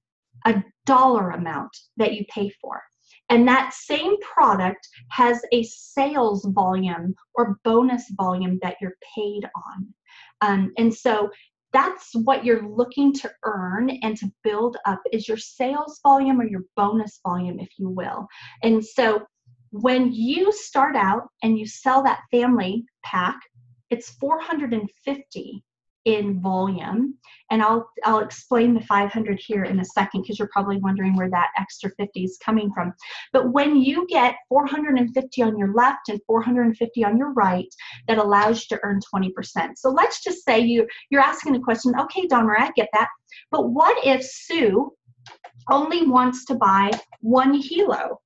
a dollar amount that you pay for. And that same product has a sales volume or bonus volume that you're paid on. And so that's what you're looking to earn and to build up, is your sales volume or your bonus volume, if you will. And so when you start out and you sell that family pack, it's 450 in volume, and I'll explain the 500 here in a second, because you're probably wondering where that extra 50 is coming from. But when you get 450 on your left and 450 on your right, that allows you to earn 20%. So let's just say you're asking the question, okay, Donna, I get that, but what if Sue only wants to buy 1 helo?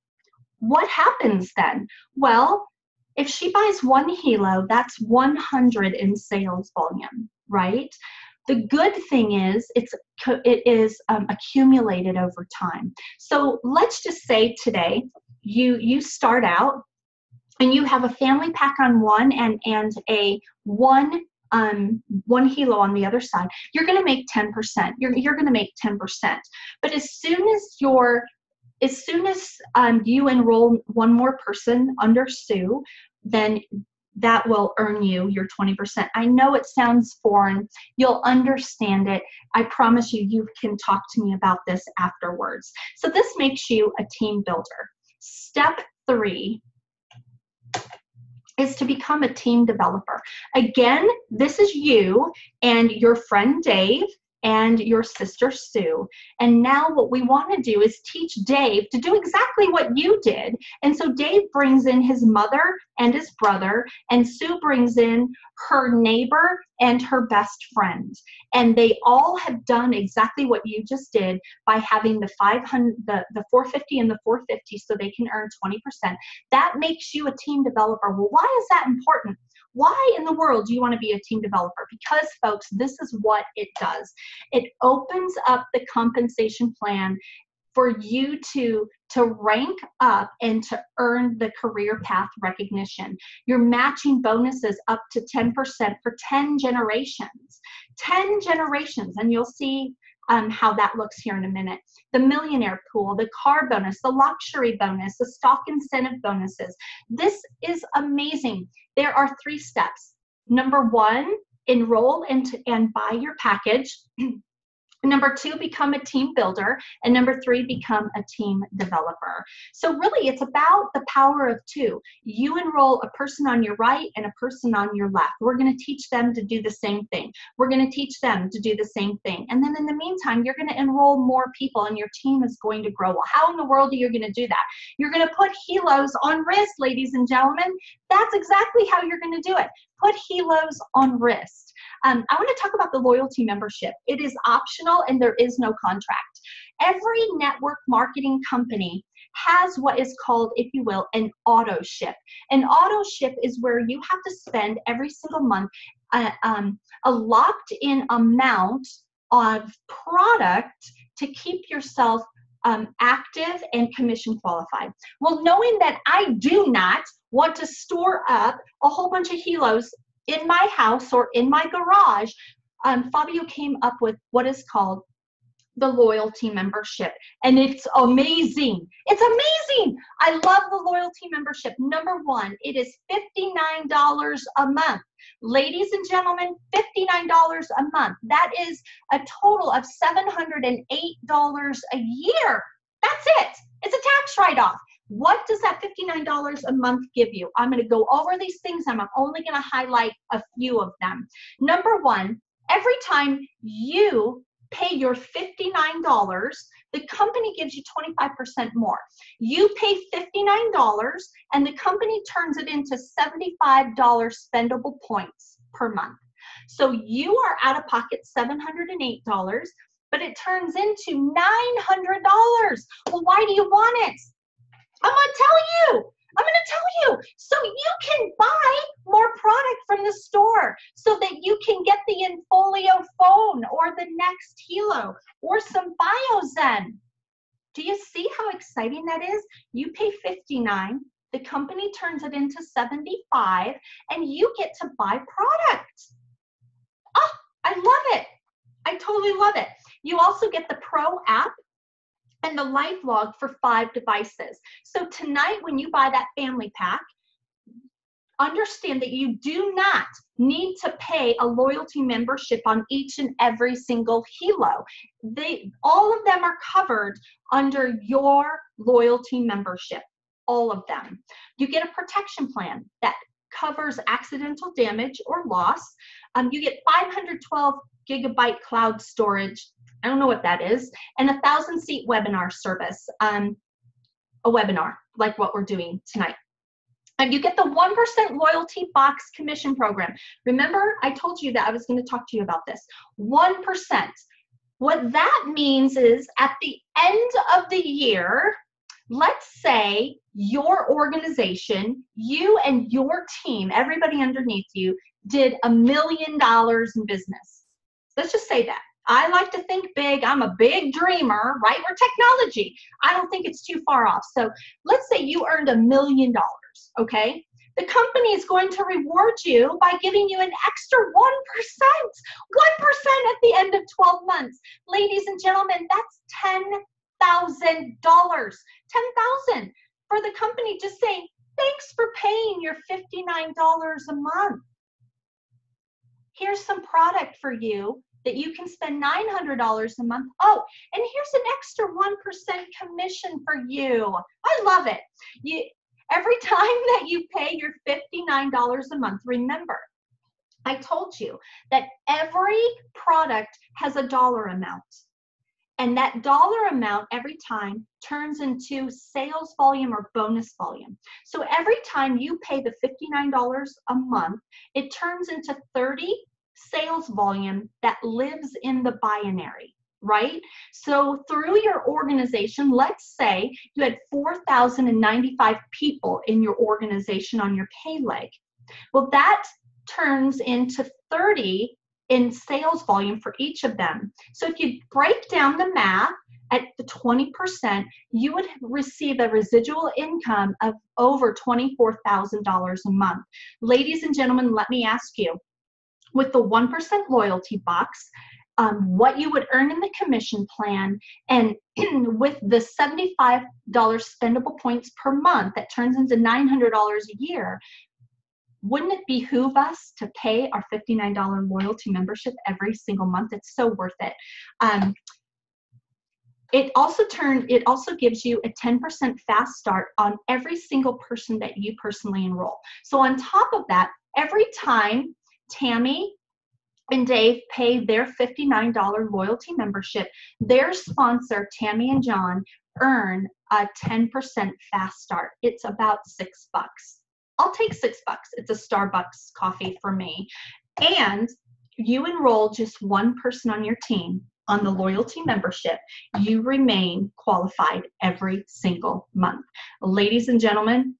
What happens then? Well, if she buys 1 helo, that's 100 in sales volume, right? The good thing is it is accumulated over time. So let's just say today you start out and you have a family pack on one and a one helo on the other side. You're going to make 10%. You're going to make 10%. But as soon as you enroll 1 more person under Sue, then that will earn you your 20%. I know it sounds foreign. You'll understand it. I promise you can talk to me about this afterwards. So this makes you a team builder. Step 3 is to become a team developer. Again, this is you and your friend Dave and your sister Sue. And now what we want to do is teach Dave to do exactly what you did. And so Dave brings in his mother and his brother, and Sue brings in her neighbor and her best friend. And they all have done exactly what you just did by having the 450 and the 450, so they can earn 20%. That makes you a team developer. Well, why is that important? Why in the world do you want to be a team developer? Because, folks, this is what it does. It opens up the compensation plan for you to rank up and to earn the career path recognition. You're matching bonuses up to 10% for 10 generations. 10 generations, and you'll see how that looks here in a minute. The millionaire pool, the car bonus, the luxury bonus, the stock incentive bonuses. This is amazing. There are 3 steps. Number 1, enroll and buy your package. Number 2, become a team builder. And number 3, become a team developer. So really, it's about the power of 2. You enroll a person on your right and a person on your left. We're going to teach them to do the same thing. We're going to teach them to do the same thing. And then in the meantime, you're going to enroll more people and your team is going to grow. Well, how in the world are you going to do that? You're going to put helos on wrist, ladies and gentlemen. That's exactly how you're going to do it. Put helos on wrist. I want to talk about the loyalty membership. It is optional and there is no contract. Every network marketing company has what is called, if you will, an auto ship. An auto ship is where you have to spend every single month a locked in amount of product to keep yourself active and commission qualified. Well, knowing that I do not want to store up a whole bunch of helos in my house or in my garage, Fabio came up with what is called the loyalty membership, and it's amazing. It's amazing. I love the loyalty membership. Number one, it is $59 a month. Ladies and gentlemen, $59 a month. That is a total of $708 a year. That's it. It's a tax write-off. What does that $59 a month give you? I'm going to go over these things, and I'm only going to highlight a few of them. Number one, every time you pay your $59, the company gives you 25% more. You pay $59 and the company turns it into $75 spendable points per month. So you are out of pocket $708, but it turns into $900. Well, why do you want it? I'm going to tell you. I'm going to tell you. So you can buy more product from the store so that you can get the Infolio phone or the next Helo or some Biozen. Do you see how exciting that is? You pay $59, the company turns it into $75, and you get to buy product. Oh, I love it. I totally love it. You also get the Pro app and the live log for 5 devices. So tonight when you buy that family pack, understand that you do not need to pay a loyalty membership on each and every single Helo. All of them are covered under your loyalty membership, all of them. You get a protection plan that covers accidental damage or loss. You get 512 gigabyte cloud storage. I don't know what that is, and a 1,000-seat webinar service, a webinar like what we're doing tonight. And you get the 1% loyalty box commission program. Remember, I told you that I was going to talk to you about this. 1%. What that means is at the end of the year, let's say your organization, you and your team, everybody underneath you, did $1 million in business. Let's just say that. I like to think big. I'm a big dreamer, right? We're technology. I don't think it's too far off. So let's say you earned $1 million, okay? The company is going to reward you by giving you an extra 1%. 1% at the end of 12 months. Ladies and gentlemen, that's $10,000. $10,000 for the company just saying, thanks for paying your $59 a month. Here's some product for you that you can spend $900 a month. Oh, and here's an extra 1% commission for you. I love it. Every time that you pay your $59 a month, remember, I told you that every product has a dollar amount. And that dollar amount every time turns into sales volume or bonus volume. So every time you pay the $59 a month, it turns into 30 sales volume that lives in the binary, right? So through your organization, let's say you had 4,095 people in your organization on your pay leg. Well, that turns into 30 in sales volume for each of them. So if you break down the math at the 20%, you would receive a residual income of over $24,000 a month. Ladies and gentlemen, let me ask you, with the 1% loyalty box, what you would earn in the commission plan, and with the $75 spendable points per month that turns into $900 a year, wouldn't it behoove us to pay our $59 loyalty membership every single month? It's so worth it. It also gives you a 10% fast start on every single person that you personally enroll. So on top of that, every time Tammy and Dave pay their $59 loyalty membership, their sponsor, Tammy and John, earn a 10% fast start. It's about $6. I'll take $6. It's a Starbucks coffee for me. And you enroll just one person on your team on the loyalty membership, you remain qualified every single month. Ladies and gentlemen,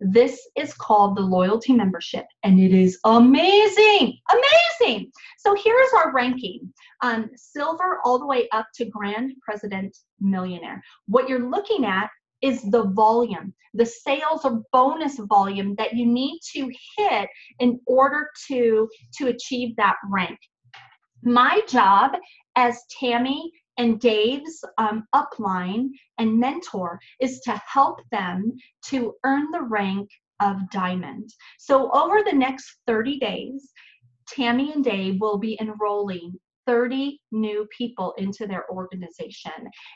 this is called the loyalty membership, and it is amazing, amazing. So here's our ranking, silver all the way up to grand president millionaire. What you're looking at is the volume, the sales or bonus volume that you need to hit in order to achieve that rank. My job as Tammy and Dave's upline and mentor is to help them to earn the rank of diamond. So over the next 30 days, Tammy and Dave will be enrolling 30 new people into their organization.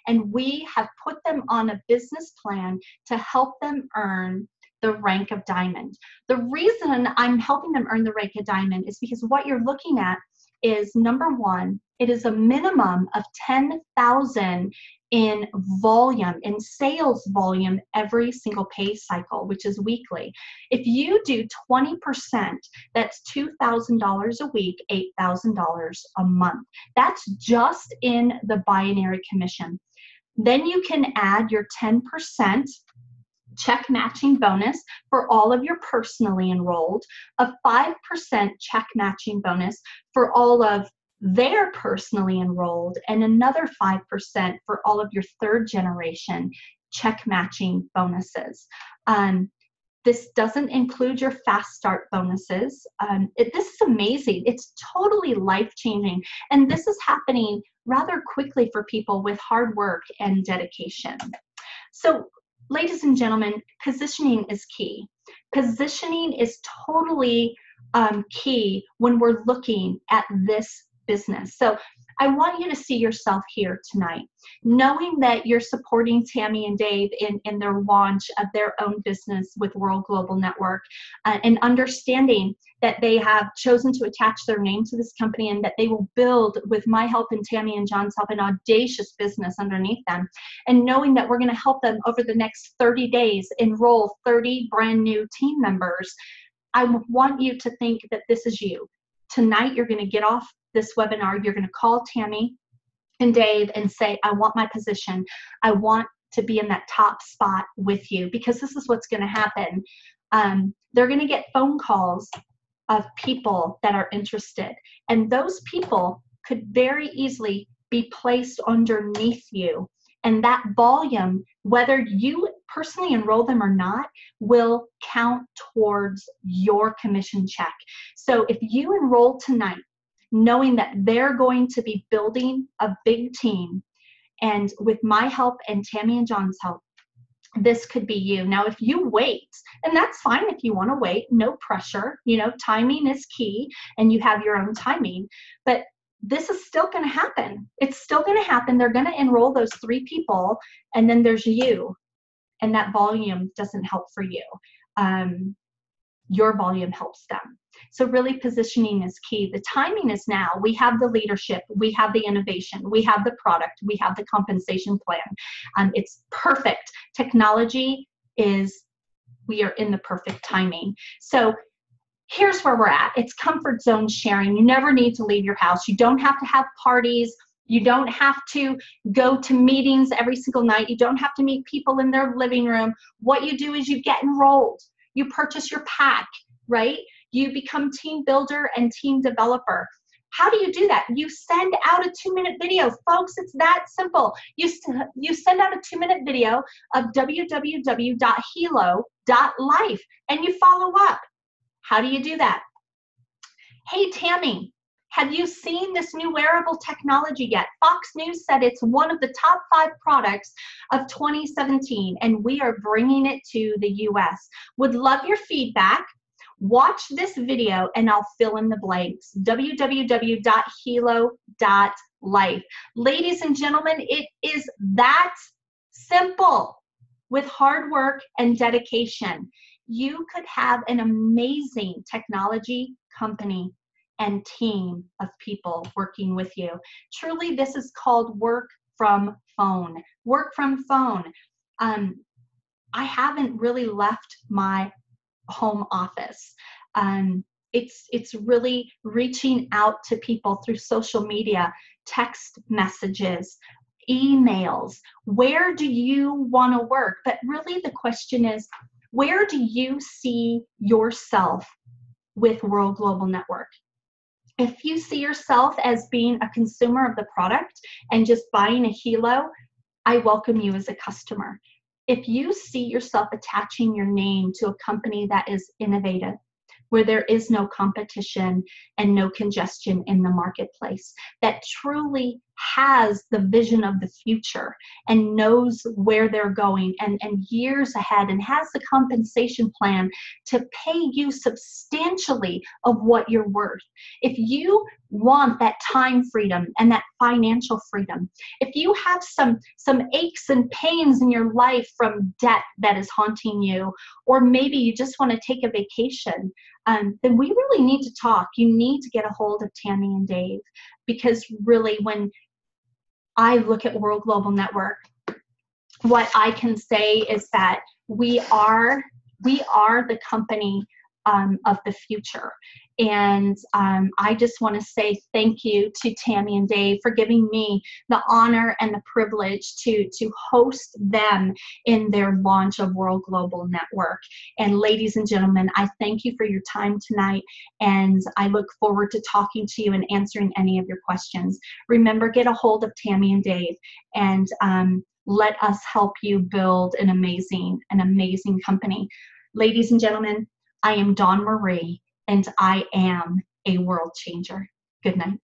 And we have put them on a business plan to help them earn the rank of diamond. The reason I'm helping them earn the rank of diamond is because what you're looking at is, number one, it is a minimum of 10,000 in volume, in sales volume every single pay cycle, which is weekly. If you do 20%, that's $2,000 a week, $8,000 a month. That's just in the binary commission. Then you can add your 10% check matching bonus for all of your personally enrolled, a 5% check matching bonus for all of their personally enrolled, and another 5% for all of your third generation check matching bonuses. This doesn't include your fast start bonuses. This is amazing. It's totally life-changing. And this is happening rather quickly for people with hard work and dedication. So, ladies and gentlemen, positioning is key. Positioning is totally key when we're looking at this business. So I want you to see yourself here tonight, knowing that you're supporting Tammy and Dave in their launch of their own business with World Global Network, and understanding that they have chosen to attach their name to this company and that they will build, with my help and Tammy and John's help, an audacious business underneath them. And knowing that we're going to help them over the next 30 days enroll 30 brand new team members, I want you to think that this is you. Tonight, you're going to get off this webinar, you're going to call Tammy and Dave and say, I want my position. I want to be in that top spot with you, because this is what's going to happen. They're going to get phone calls of people that are interested, and those people could very easily be placed underneath you. And that volume, whether you personally enroll them or not, will count towards your commission check. So if you enroll tonight, knowing that they're going to be building a big team, and with my help and Tammy and John's help, this could be you. Now, if you wait, and that's fine if you want to wait, no pressure, you know, timing is key and you have your own timing, but this is still going to happen. It's still going to happen. They're going to enroll those 3 people, and then there's you, and that volume doesn't help for you. Your volume helps them. So really, positioning is key. The timing is now. We have the leadership, we have the innovation, we have the product, we have the compensation plan. It's perfect. Technology is, we are in the perfect timing. So here's where we're at. It's comfort zone sharing. You never need to leave your house. You don't have to have parties. You don't have to go to meetings every single night. You don't have to meet people in their living room. What you do is you get enrolled. You purchase your pack, right? You become team builder and team developer. How do you do that? You send out a 2-minute video. Folks, it's that simple. You send out a 2-minute video of www.helo.life, and you follow up. How do you do that? Hey, Tammy, have you seen this new wearable technology yet? Fox News said it's one of the top 5 products of 2017, and we are bringing it to the US. Would love your feedback. Watch this video and I'll fill in the blanks. www.helo.life. Ladies and gentlemen, it is that simple. With hard work and dedication, you could have an amazing technology company and team of people working with you. Truly, this is called work from phone. Work from phone. I haven't really left my home office. It's really reaching out to people through social media, text messages, emails. Where do you want to work? But really the question is, where do you see yourself with World Global Network? If you see yourself as being a consumer of the product and just buying a helo, I welcome you as a customer. If you see yourself attaching your name to a company that is innovative, where there is no competition and no congestion in the marketplace, that truly has the vision of the future and knows where they're going and years ahead, and has the compensation plan to pay you substantially of what you're worth. If you want that time freedom and that financial freedom, if you have some aches and pains in your life from debt that is haunting you, or maybe you just want to take a vacation, then we really need to talk. You need to get a hold of Tammy and Dave, because really when I look at World Global Network, what I can say is that we are the company of the future. And I just want to say thank you to Tammy and Dave for giving me the honor and the privilege to host them in their launch of World Global Network. And ladies and gentlemen, I thank you for your time tonight, and I look forward to talking to you and answering any of your questions. Remember, get a hold of Tammy and Dave, and let us help you build an amazing company. Ladies and gentlemen, I am Dawn Marie, and I am a world changer. Good night.